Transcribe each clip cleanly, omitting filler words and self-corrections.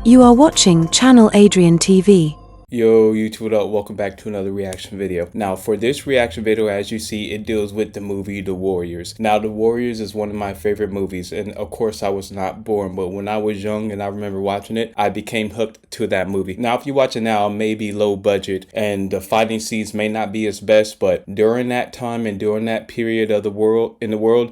You are watching Channel Adrian TV. Yo YouTube, what up? Welcome back to another reaction video. Now for this reaction video, as you see, it deals with the movie The Warriors. Now The Warriors is one of my favorite movies, and of course I was not born, but when I was young and I remember watching it, I became hooked to that movie. Now if you watch it now, it may be low budget and the fighting scenes may not be its best, but during that time and during that period of the world,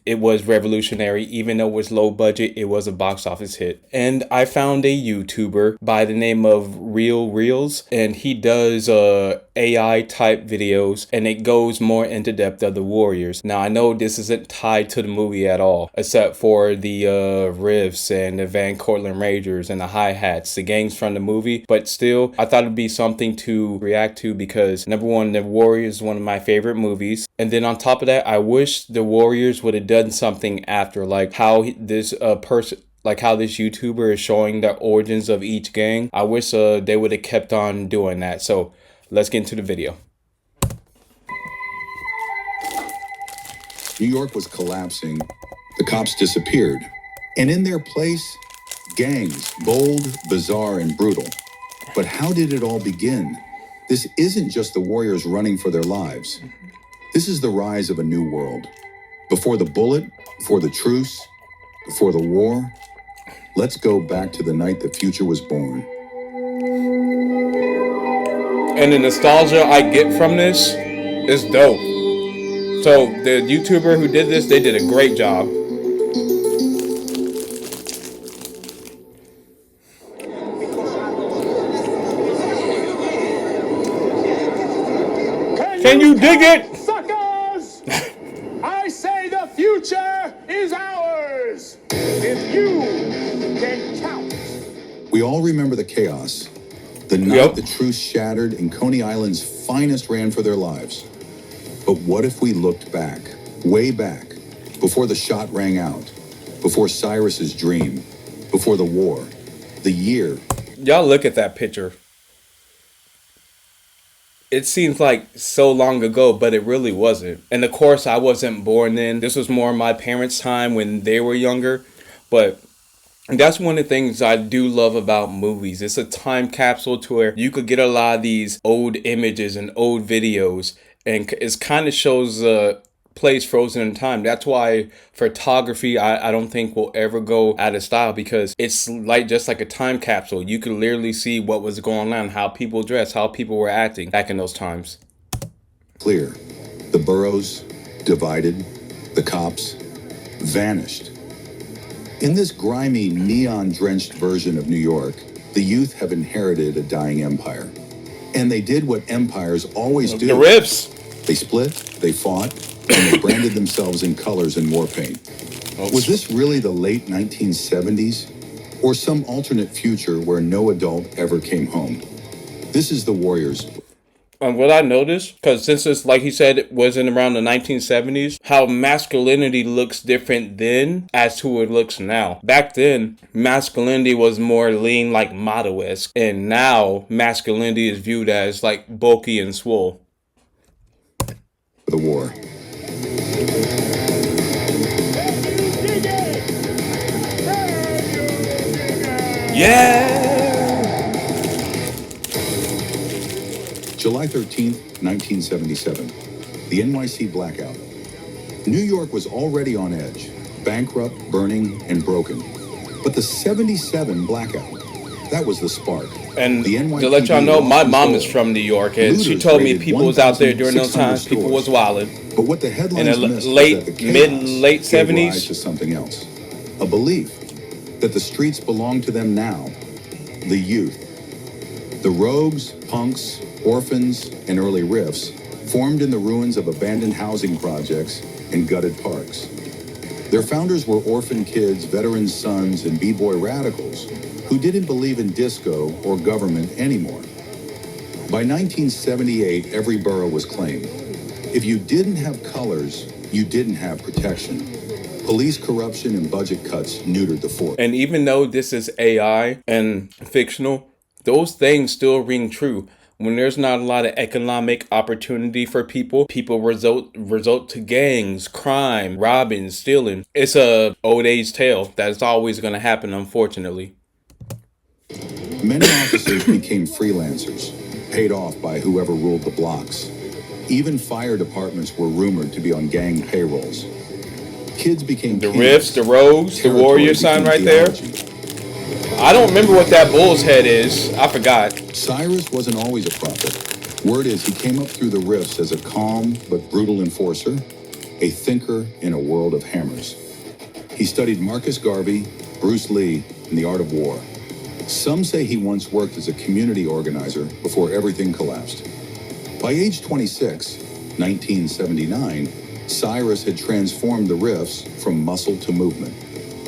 it was revolutionary. Even though it was low budget, it was a box office hit. And I found a YouTuber by the name of Real Reels, and he does AI type videos, and it goes more into depth of the Warriors. Now I know this isn't tied to the movie at all, except for the riffs and the Van Cortlandt Rangers and the hi-hats, the gangs from the movie, but still I thought it'd be something to react to because number one, The Warriors is one of my favorite movies, and then on top of that, I wish The Warriors would have done something after, like how this person, like how this YouTuber is showing the origins of each gang. I wish they would have kept on doing that. So let's get into the video. New York was collapsing. The cops disappeared. And in their place, gangs, bold, bizarre, and brutal. But how did it all begin? This isn't just the Warriors running for their lives. This is the rise of a new world. Before the bullet, before the truce, before the war, let's go back to the night the future was born. And the nostalgia I get from this is dope. So the YouTuber who did this, they did a great job. Can you dig it? Suckers! I say the future is ours! If you can count. We all remember the chaos. The night the truce shattered and Coney Island's finest ran for their lives. But what if we looked back, way back, before the shot rang out, before Cyrus's dream, before the war, the year. Y'all look at that picture. It seems like so long ago, but it really wasn't. And of course, I wasn't born then. This was more my parents' time when they were younger. But that's one of the things I do love about movies. It's a time capsule to where you could get a lot of these old images and old videos, and it kind of shows a place frozen in time. That's why photography, I don't think will ever go out of style, because it's like just like a time capsule. You could literally see what was going on, how people dressed, how people were acting back in those times. Clear. The boroughs divided, the cops vanished. In this grimy, neon-drenched version of New York, the youth have inherited a dying empire. And they did what empires always do. The riffs. They split, they fought, and they branded themselves in colors and war paint. Was this really the late 1970s? Or some alternate future where no adult ever came home? This is The Warriors. What I noticed, because since it's like he said, it was in around the 1970s, how masculinity looks different then as to what it looks now. Back then, masculinity was more lean, like model-esque, and now masculinity is viewed as like bulky and swole. The war. Yeah! July 13th, 1977, the NYC blackout. New York was already on edge, bankrupt, burning, and broken. But the 77 blackout, that was the spark. And to let y'all know, my mom is from New York, and she told me people was out there during those times, people was wilding. But what the headlines in the missed late, was that the late chaos gave 70s rise to something else. A belief that the streets belong to them now, the youth. The rogues, punks, orphans, and early riffs formed in the ruins of abandoned housing projects and gutted parks. Their founders were orphan kids, veteran sons, and b-boy radicals who didn't believe in disco or government anymore. By 1978, every borough was claimed. If you didn't have colors, you didn't have protection. Police corruption and budget cuts neutered the force. And even though this is AI and fictional, those things still ring true. When there's not a lot of economic opportunity for people result to gangs, crime, robbing, stealing. It's a old age tale that's always going to happen, unfortunately. Many officers became freelancers, paid off by whoever ruled the blocks. Even fire departments were rumored to be on gang payrolls. Kids became The kings. Riffs, the Rogues, the Territory Warrior sign became right there. theology. I don't remember what that bull's head is. I forgot. Cyrus wasn't always a prophet. Word is he came up through the rifts as a calm but brutal enforcer, a thinker in a world of hammers. He studied Marcus Garvey, Bruce Lee, and the art of war. Some say he once worked as a community organizer before everything collapsed. By age 26, 1979, Cyrus had transformed the rifts from muscle to movement.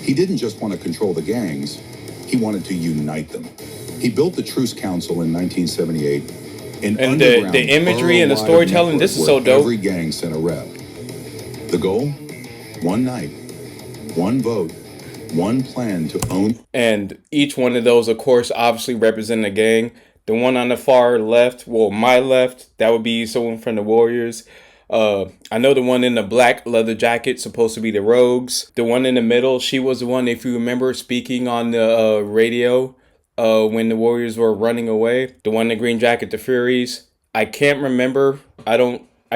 He didn't just want to control the gangs, he wanted to unite them. He built the Truce Council in 1978. And the imagery and the storytelling, this is so dope. Every gang sent a rep. The goal? One night, one vote, one plan to own. And each one of those, of course, obviously represent a gang. The one on the far left, well, my left, that would be someone from the Warriors. I know the one in the black leather jacket supposed to be the Rogues. The one in the middle, she was the one, if you remember, speaking on the radio when the Warriors were running away. The one in the green jacket, the Furies. I can't remember. I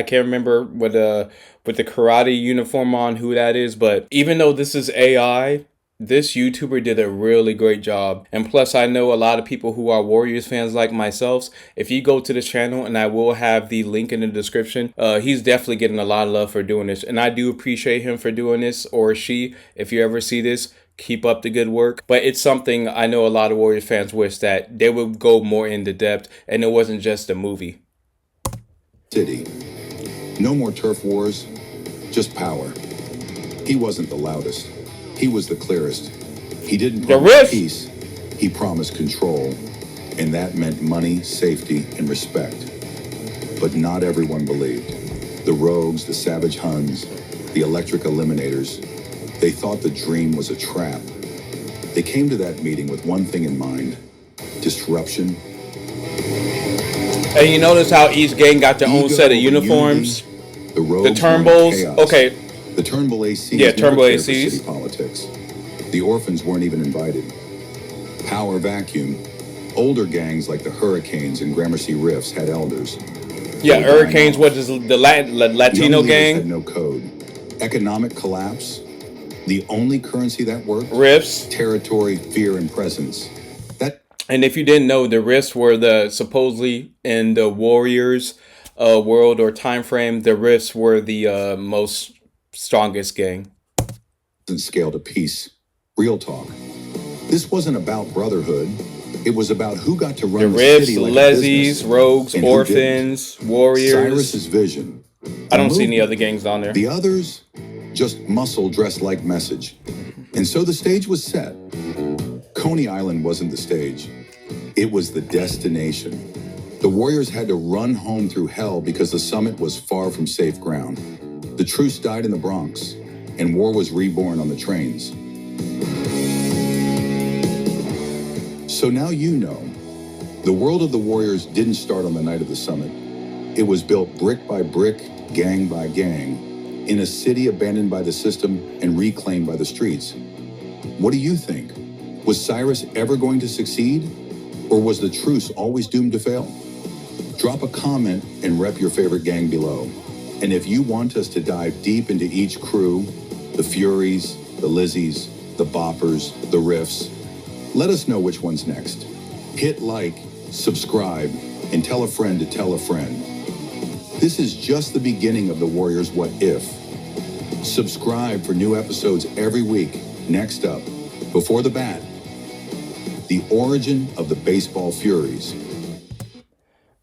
can't remember with the karate uniform on who that is. But even though this is AI, this YouTuber did a really great job. And plus, I know a lot of people who are Warriors fans like myself. If you go to this channel, and I will have the link in the description, he's definitely getting a lot of love for doing this. And I do appreciate him for doing this, or she. If you ever see this, keep up the good work. But it's something I know a lot of Warriors fans wish that they would go more into depth, and it wasn't just a movie. City. No more turf wars, just power. He wasn't the loudest. He was the clearest. He didn't promise peace, he promised control. And that meant money, safety, and respect. But not everyone believed. The Rogues, the Savage Huns, the Electric Eliminators, they thought the dream was a trap. They came to that meeting with one thing in mind: disruption. And you notice how each gang got their own set of uniforms? Unity, the Rogues, the Turnbulls, okay. The Turnbull ACs, yeah, Turnbull never cared for ACs. city politics. The orphans weren't even invited. Power vacuum. Older gangs like the Hurricanes and Gramercy Rifts had elders. Yeah, Hurricanes, what is the Latino Young gang? had no code. Economic collapse. The only currency that worked. Rifts. Territory, fear, and presence. And if you didn't know, the Rifts were the supposedly in the Warriors world or time frame, the Rifts were the most strongest gang. Scale to peace. Real talk. This wasn't about brotherhood. It was about who got to run the Rifts, city like Lezies, Rogues, Orphans, Warriors. Cyrus's vision. I don't see any other gangs on there. The others, just muscle dressed like message. And so the stage was set. Coney Island wasn't the stage. It was the destination. The Warriors had to run home through hell because the summit was far from safe ground. The truce died in the Bronx, and war was reborn on the trains. So now you know, the world of the Warriors didn't start on the night of the summit. It was built brick by brick, gang by gang, in a city abandoned by the system and reclaimed by the streets. What do you think? Was Cyrus ever going to succeed? Or was the truce always doomed to fail? Drop a comment and rep your favorite gang below. And if you want us to dive deep into each crew, the Furies, the Lizzies, the Boppers, the Riffs, let us know which one's next. Hit like, subscribe, and tell a friend to tell a friend. This is just the beginning of The Warriors What If. Subscribe for new episodes every week. Next up, Before the Bat, the origin of the baseball Furies.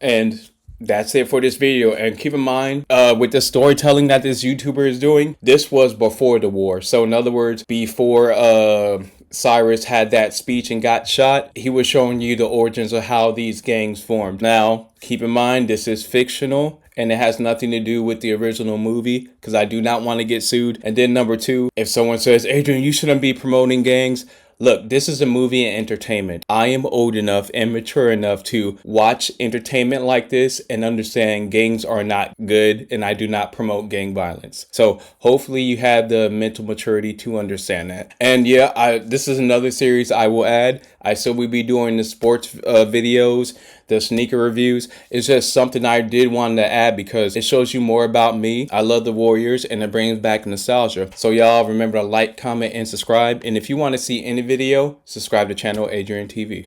And that's it for this video. And keep in mind, with the storytelling that this YouTuber is doing, this was before the war. So in other words, before Cyrus had that speech and got shot, he was showing you the origins of how these gangs formed. Now, keep in mind, this is fictional and it has nothing to do with the original movie, because I do not want to get sued. And then number two, if someone says, Adrian, you shouldn't be promoting gangs, Look, this is a movie and entertainment. I am old enough and mature enough to watch entertainment like this and understand gangs are not good, and I do not promote gang violence. So hopefully you have the mental maturity to understand that. And yeah, this is another series I will add. I still will be doing the sports videos, the sneaker reviews. It's just something I did want to add because it shows you more about me. I love the Warriors and it brings back nostalgia. So y'all remember to like, comment, and subscribe. And if you want to see any video, subscribe to channel Adrian TV.